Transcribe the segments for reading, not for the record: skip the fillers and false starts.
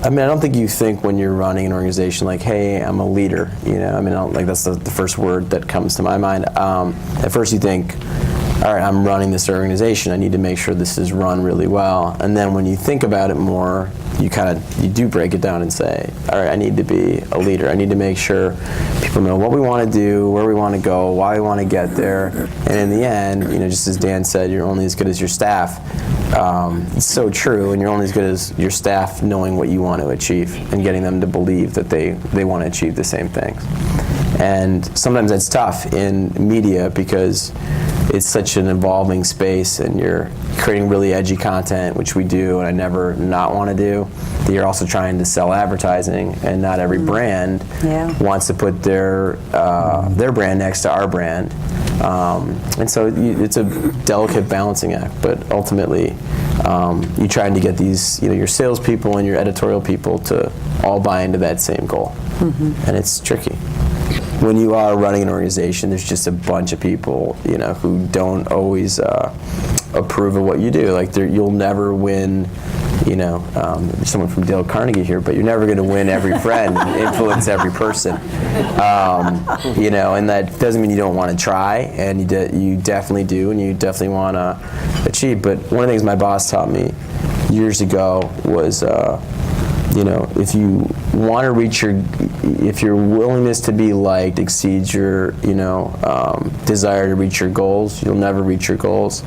I mean, I don't think you think when you're running an organization like, hey, I'm a leader, you know? I mean, I don't, like, that's the first word that comes to my mind. At first you think, all right, I'm running this organization, I need to make sure this is run really well. And then when you think about it more, you do break it down and say, all right, I need to be a leader. I need to make sure people know what we want to do, where we want to go, why we want to get there. And in the end, you know, just as Dan said, you're only as good as your staff. It's so true, and you're only as good as your staff knowing what you want to achieve and getting them to believe that they want to achieve the same things. And sometimes that's tough in media because it's such an evolving space, and you're creating really edgy content, which we do, and I never not want to do. But you're also trying to sell advertising, and not every brand wants to put their brand next to our brand. And so it's a delicate balancing act, but ultimately you're trying to get these, you know, your salespeople and your editorial people to all buy into that same goal, and it's tricky. When you are running an organization, there's just a bunch of people, you know, who don't always approve of what you do. Like, you'll never win, you know, there's someone from Dale Carnegie here, but you're never going to win every friend and influence every person. You know, and that doesn't mean you don't want to try, and you definitely do, and you definitely want to achieve. But one of the things my boss taught me years ago was, you know, if you want to reach if your willingness to be liked exceeds your, you know, desire to reach your goals, you'll never reach your goals.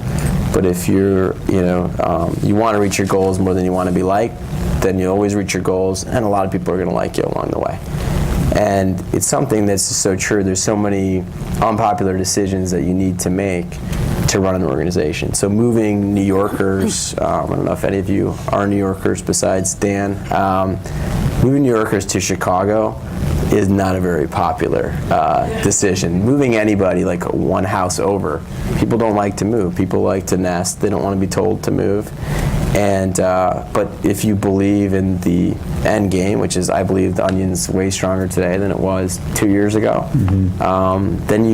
But if you're, you know, you want to reach your goals more than you want to be liked, then you'll always reach your goals, and a lot of people are going to like you along the way. And it's something that's just so true. There's so many unpopular decisions that you need to make to run an organization. So moving New Yorkers, I don't know if any of you are New Yorkers besides Dan, moving New Yorkers to Chicago is not a very popular decision. Moving anybody like one house over, people don't like to move. People like to nest. They don't want to be told to move. And but if you believe in the end game, which is, I believe the Onion's way stronger today than it was 2 years ago, then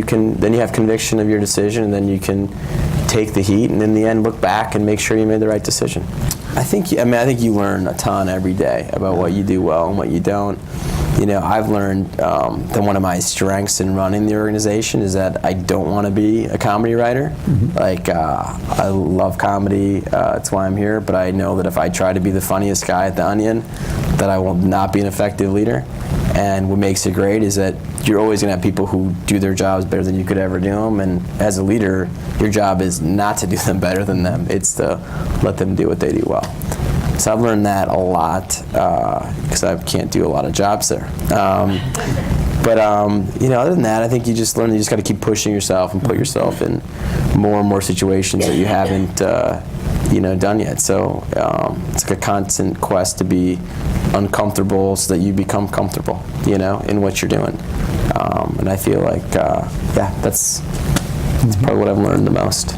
you have conviction of your decision, and then you can take the heat, and in the end look back and make sure you made the right decision. I think you learn a ton every day about what you do well and what you don't. You know, I've learned that one of my strengths in running the organization is that I don't want to be a comedy writer. Like, I love comedy, that's why I'm here, but I know that if I try to be the funniest guy at the Onion, that I will not be an effective leader. And what makes it great is that you're always going to have people who do their jobs better than you could ever do them, and as a leader, your job is not to do them better than them, it's to let them do what they do well. So I've learned that a lot because I can't do a lot of jobs there. But you know, other than that, I think you just got to keep pushing yourself and put yourself in more and more situations that you haven't you know, done yet. So it's like a constant quest to be uncomfortable so that you become comfortable, you know, in what you're doing. And I feel like that's probably what I've learned the most.